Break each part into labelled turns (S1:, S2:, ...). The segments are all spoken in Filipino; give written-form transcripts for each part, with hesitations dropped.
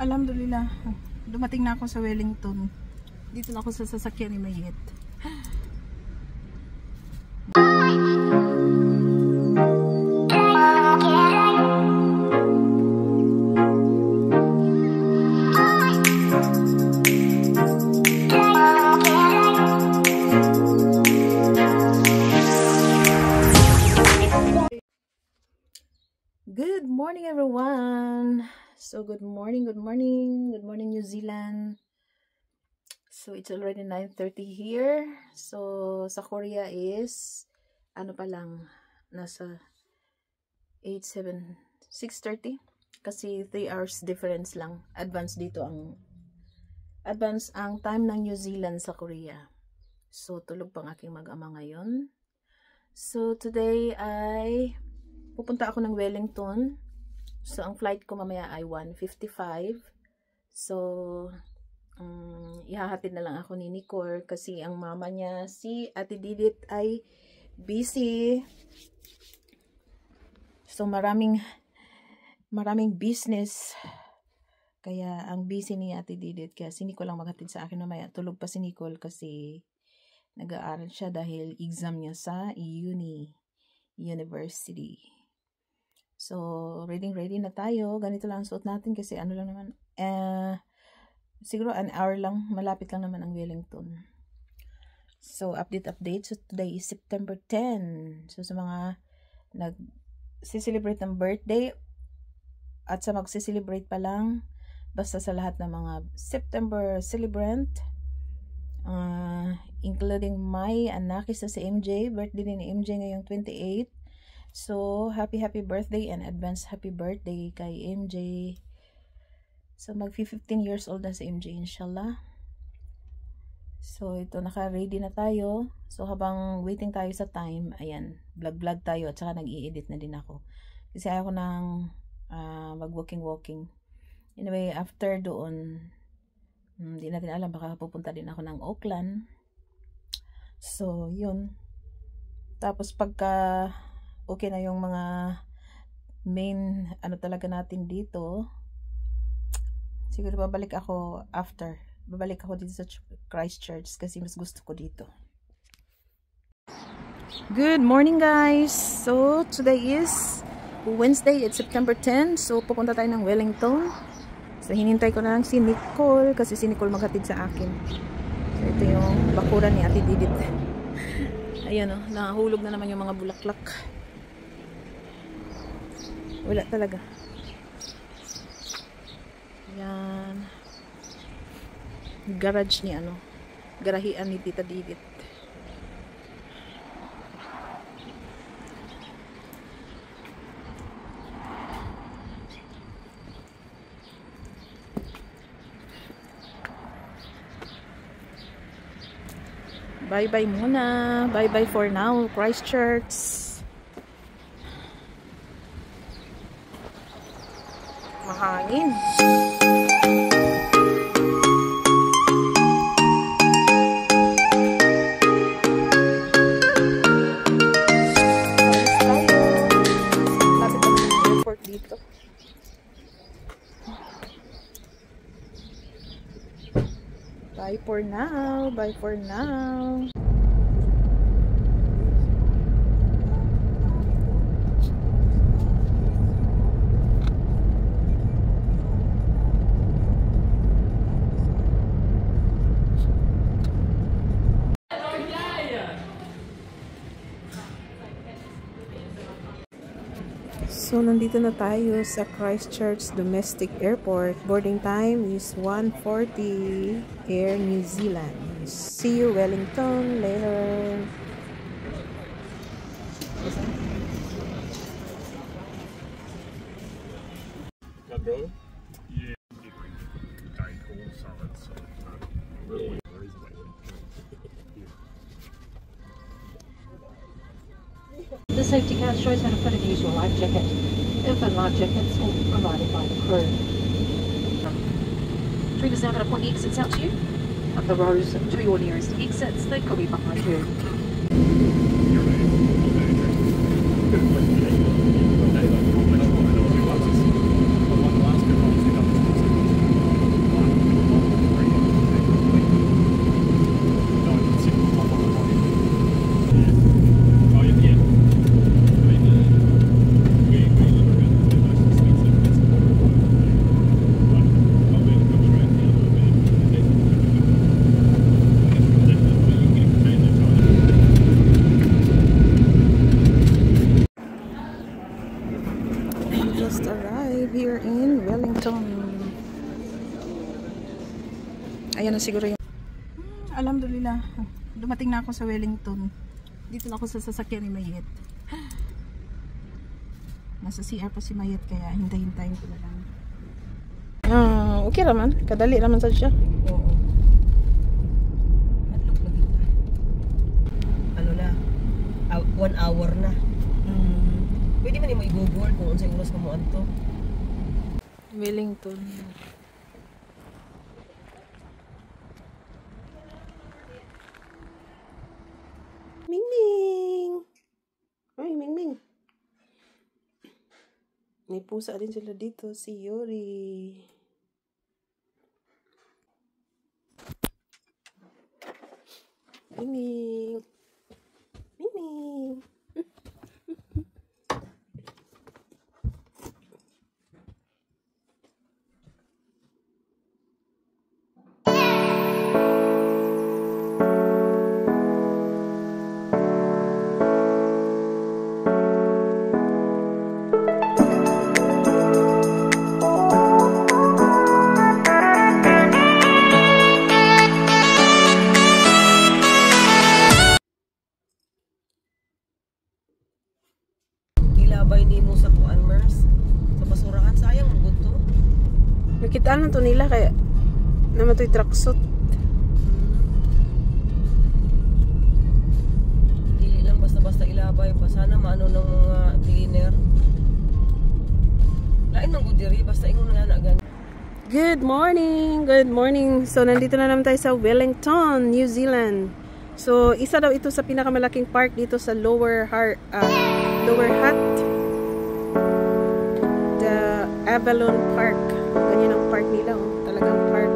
S1: Alhamdulillah, dumating na ako sa Wellington. Dito na ako sa sasakyan ni Mayet. Good morning, everyone. So good morning New Zealand. So it's already 9:30 here. So sa Korea is ano pa lang, nasa 6:30 kasi 3 hours difference lang. Advance ang time ng New Zealand sa Korea. So tulog pang aking mag-ama ngayon. So today ay pupunta ako ng Wellington. So, ang flight ko mamaya ay 1:55. So, ihahatid na lang ako ni Nicole kasi ang mama niya, si Ate Didit, ay busy. So, maraming business. Kaya, ang busy ni Ate Didit. Kaya, si Nicole lang maghatid sa akin mamaya. Tulog pa si Nicole kasi nag-aaral siya dahil exam niya sa university. So, ready na tayo. Ganito lang ang suot natin kasi ano lang naman, siguro an hour lang, malapit lang naman ang Wellington. So, update. So, today is September 10. So, sa mga nag-celebrate ng birthday at sa mag-celebrate pa lang, basta sa lahat ng mga September celebrant, including my anak isa si MJ, birthday din ni MJ ngayong 28. So, happy birthday and advance happy birthday kay MJ. So, mag-15 years old na si MJ, inshallah. So, ito, naka-ready na tayo. So, habang waiting tayo sa time, ayan, vlog tayo at saka nag-i-edit na din ako. Kasi ayaw ko nang mag-walking. Anyway, after doon, hindi natin alam, baka pupunta din ako ng Auckland. So, yun. Tapos, pagka okay na yung mga main talaga natin dito, siguro babalik ako dito sa Christchurch kasi mas gusto ko dito. Good morning, guys. So today is Wednesday, it's September 10. So pupunta tayo ng Wellington. So hinintay ko na lang si Nicole kasi si Nicole maghatid sa akin. So ito yung bakuran ni Ate Didit. Ayun, nahulog na naman yung mga bulaklak. Wala talaga. Yan. Garage ni garahian ni Tita Didit. Bye-bye muna. Bye-bye for now, Christchurch. Mahangin. Airport dito. Bye for now. So, nandito na tayo sa Christchurch Domestic Airport. Boarding time is 1:40, Air New Zealand. See you Wellington later.
S2: Bro? Yeah. Day cool, so it's really
S3: The safety card shows how to put and use your life jacket. Infant life jackets all provided by the crew. Driver's now going to point the exits out to you. Up the rows to your nearest exits. They could be behind you.
S1: just arrived here in Wellington. Ayan na siguro yung... Alhamdulillah. Dumating na ako sa Wellington. Dito na ako sa sasakyan ni Mayet. Nasa CR pa si Mayet kaya hintay-hintayin ko na lang. Okay naman. Kadali naman sa siya.
S4: Oo. Hadlok lagi pa. Ano na? 1 hour na. Pwede man mo i-google kung unsay oras ka mo anto.
S1: Wellington. Mingming! Ay, Mingming! May pusa din sila dito, si Yuri. Mingming! Mingming!
S4: Ilabay nimo sa kuan Mers. Sa basurahan sayang mo to.
S1: Nakita na to nila kaya naman to'y tracksuit.
S4: Dili lang basta-basta ilabay pa. Sana maano ng mga cleaner. Lain man gud diri basta ingon nga na gani.
S1: Good morning! Good morning! So, nandito na naman tayo sa Wellington, New Zealand. So, isa daw ito sa pinakamalaking park dito sa Lower Hutt. The Avalon Park. Ganyan ang park nila. Oh. Talagang park.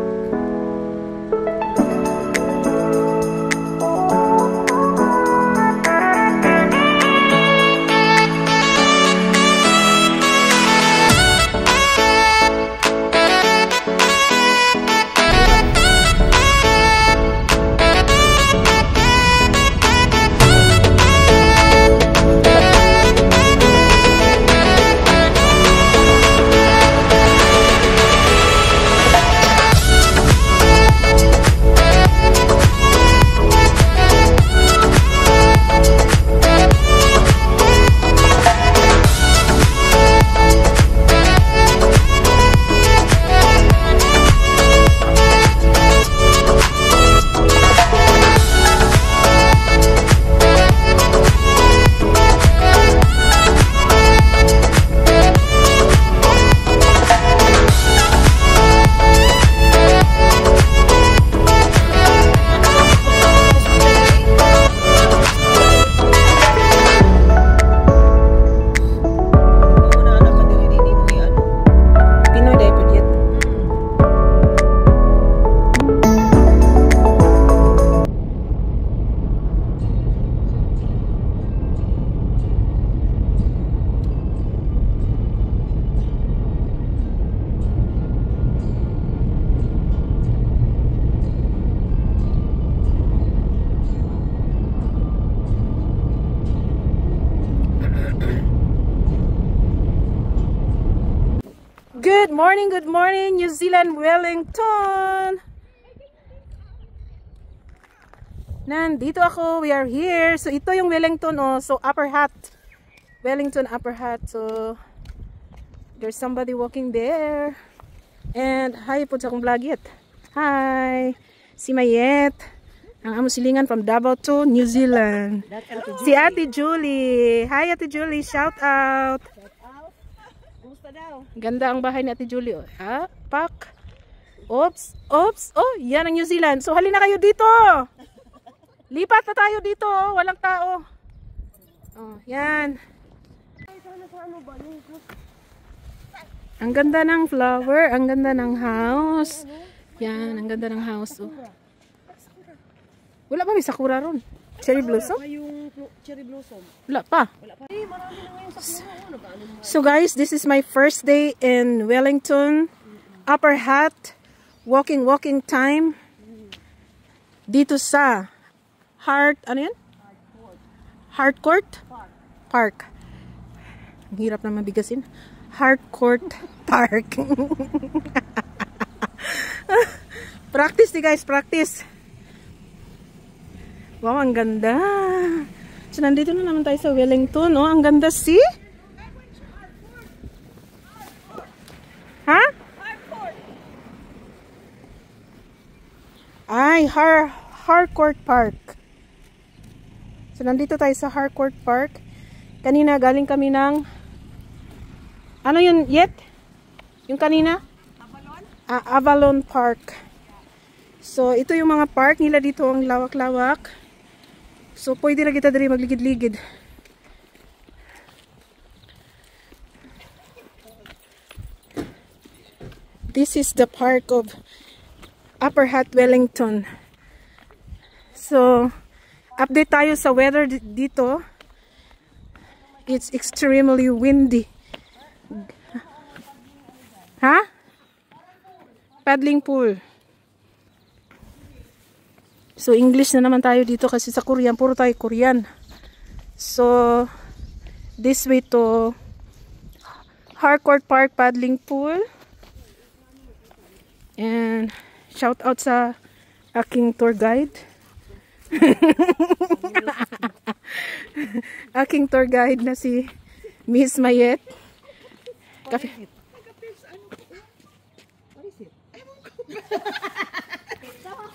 S1: Good morning, New Zealand, Wellington! Nandito ako, we are here. So, ito yung Wellington, oh. So, Upper Hutt. Wellington, Upper Hutt. So, there's somebody walking there. And, hi po sa akong vlogget. Hi! Si Mayet. Ang amo silingan from Davao to New Zealand. Si Ate Julie. Hi, Ate Julie. Shout out. Ganda ang bahay ni Ate Julie. Oh. Ha? Pak. Oops. Oops. Oh, yan ang New Zealand. So, halina kayo dito. Lipat na tayo dito. Oh. Walang tao. Oh, yan. Ang ganda ng flower. Ang ganda ng house. Yan. Ang ganda ng house. Oh. Wala pa may sakura ron. Cherry blossom?
S4: Yung cherry blossom.
S1: Wala pa. So guys, this is my first day in Wellington, Upper Hutt, walking time. Dito sa Hutt, ano yan? Harcourt Park. Ang hirap na mabigasin. Harcourt Park. Practice di guys, practice. Wow, ang ganda. So, nandito na naman tayo sa Wellington. Oh, ang ganda, see? Ha? Ay, Harcourt Park. So, nandito tayo sa Harcourt Park. Kanina, galing kami ng... Ano yun, Yet? Yung kanina? Avalon? Avalon Park. So, ito yung mga park nila dito. Ang lawak-lawak. So, pwede na kita dali magligid-ligid. This is the park of Upper Hutt, Wellington. So, update tayo sa weather dito. It's extremely windy. Ha? Paddling pool. So, English na naman tayo dito kasi sa Korean, puro tayo Korean. So, this way to Harcourt Park Paddling Pool. And, shout out sa aking tour guide. Aking tour guide na si Miss Mayet.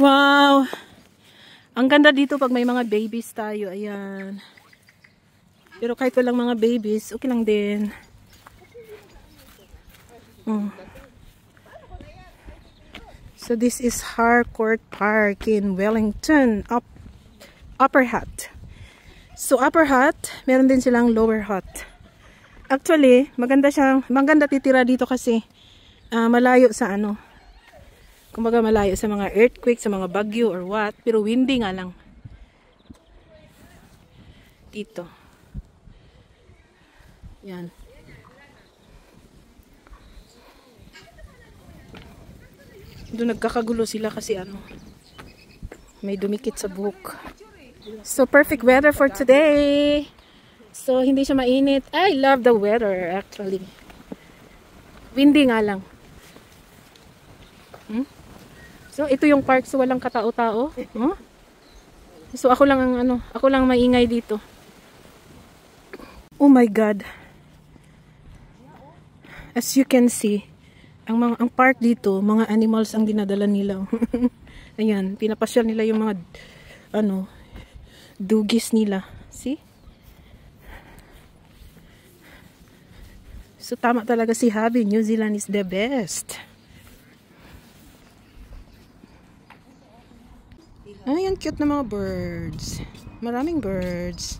S1: Wow! Ang ganda dito pag may mga babies tayo. Ayan. Pero kahit walang mga babies, okay lang din. So this is Harcourt Park in Wellington, Upper Hutt. So Upper Hutt, meron din silang Lower Hutt. Actually, maganda titira dito kasi malayo sa ano. Kumbaga malayo sa mga earthquake, sa mga bagyo or what. Pero windy nga lang. Dito. Yan. Doon nagkakagulo sila kasi ano. May dumikit sa buhok. So perfect weather for today. So hindi siya mainit. I love the weather actually. Windy nga lang. So ito yung park, so walang katao-tao. So ako lang ang ako lang maingay dito. Oh my god. As you can see, ang park dito, mga animals ang dinadala nila. Ayan, pinapasyal nila yung mga dugis nila. See? So tama talaga si Habi, New Zealand is the best. Ay, ang cute na mga birds. Maraming birds.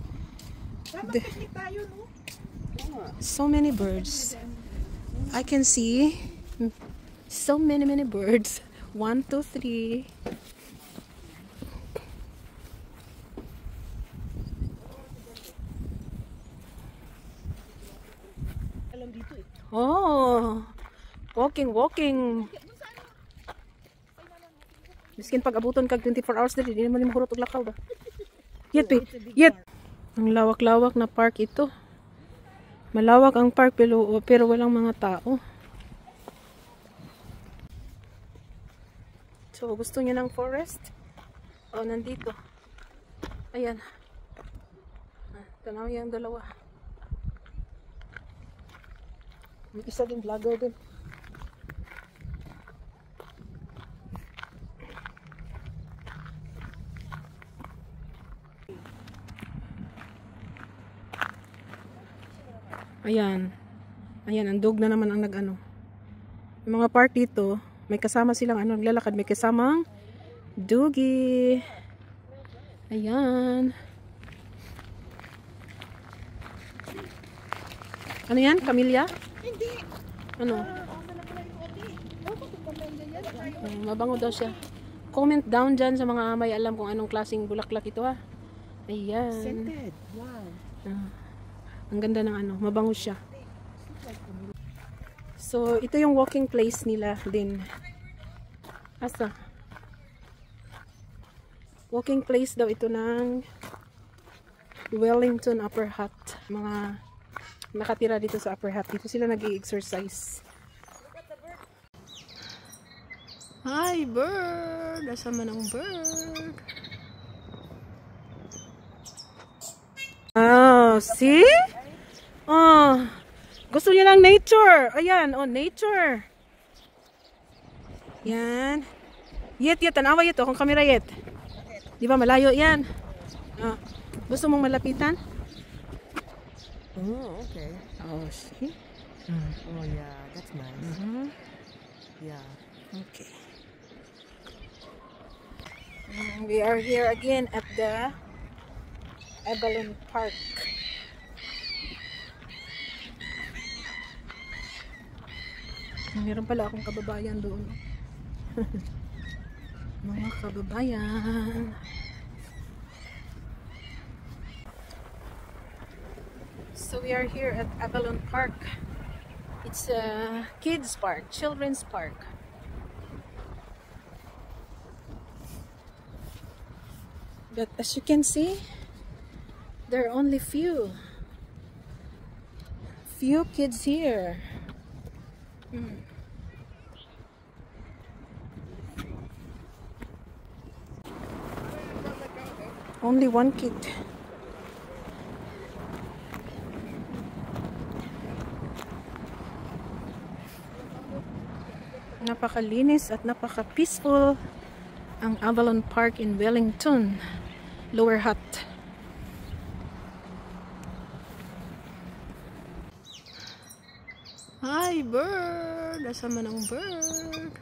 S1: So many birds. I can see so many birds. 1, 2, 3. Oh, walking. Miskin pag abuton kag 24 hours dali, di naman mahurot og lakaw ba. Yet. Ang lawak-lawak na park ito. Malawak ang park pero walang mga tao. So, gusto niya ng forest? Oh, nandito. Ayan. Tanaw yung dalawa. May isa din vlogger din. Ayan. Ayan, ang dog na naman ang nag-ano. Yung mga park dito, may kasama silang naglalakad, may kasamang doggy. Ayan. Ano yan? Camellia? Hindi. Ano? Mabango daw siya. Comment down dyan sa mga may alam kung anong klaseng bulaklak ito ha. Ayan.
S4: Scented. Wow.
S1: Ang ganda ng mabango siya. So, ito yung walking place nila din. Asa? Walking place daw ito ng Wellington Upper Hutt. Mga nakatira dito sa Upper Hutt. Dito sila nag-i-exercise. Hi, bird! Asama ng bird. Oh, see? Oh, gusto niya ng nature. Ayan, oh, nature. Yan. Yet, tanawa yet. Kung kamera yet. Di ba, malayo yan. Oh, gusto mong malapitan?
S4: Oh, okay.
S1: Oh, see?
S4: Oh, yeah. That's nice. Yeah.
S1: Okay. We are here again at the Avalon Park. Meron pala akong kababayan doon. Mga kababayan. So we are here at Avalon Park. It's a kids park, children's park. But as you can see, there are only few kids here. Only one kid. Napakalinis at napaka-peaceful ang Avalon Park in Wellington, Lower Hutt. Hi, bird! Asama ng bird.